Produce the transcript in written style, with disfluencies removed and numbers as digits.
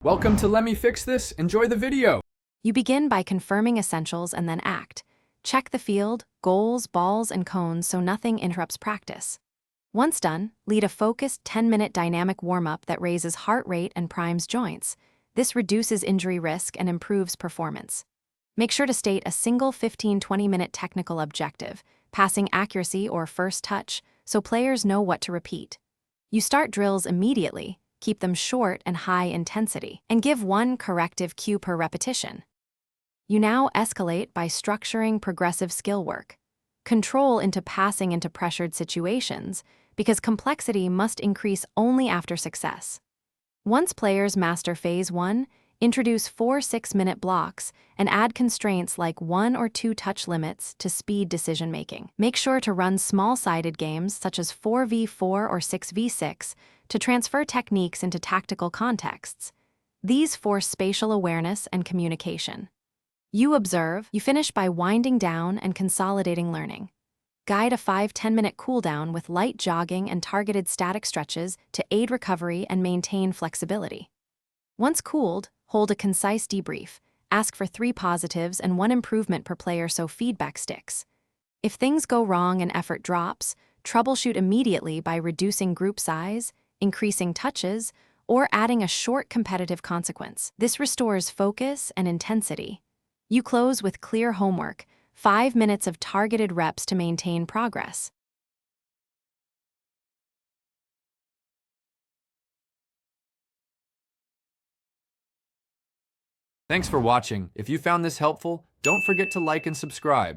Welcome to Let Me Fix This. Enjoy the video. You begin by confirming essentials and then act. Check the field, goals, balls, and cones so nothing interrupts practice. Once done, lead a focused 10-minute dynamic warm-up that raises heart rate and primes joints. This reduces injury risk and improves performance. Make sure to state a single 15-20-minute technical objective, passing accuracy or first touch, so players know what to repeat. You start drills immediately, keep them short and high intensity, and give one corrective cue per repetition. You now escalate by structuring progressive skill work. Control into passing into pressured situations, because complexity must increase only after success. Once players master Phase 1, introduce 4 6-minute blocks and add constraints like 1 or 2 touch limits to speed decision-making. Make sure to run small-sided games such as 4v4 or 6v6 to transfer techniques into tactical contexts. These force spatial awareness and communication. You observe, you finish by winding down and consolidating learning. Guide a 5-10-minute cooldown with light jogging and targeted static stretches to aid recovery and maintain flexibility. Once cooled, hold a concise debrief, ask for 3 positives and 1 improvement per player so feedback sticks. If things go wrong and effort drops, troubleshoot immediately by reducing group size, increasing touches, or adding a short competitive consequence. This restores focus and intensity. You close with clear homework, 5 minutes of targeted reps to maintain progress. Thanks for watching. If you found this helpful, don't forget to like and subscribe.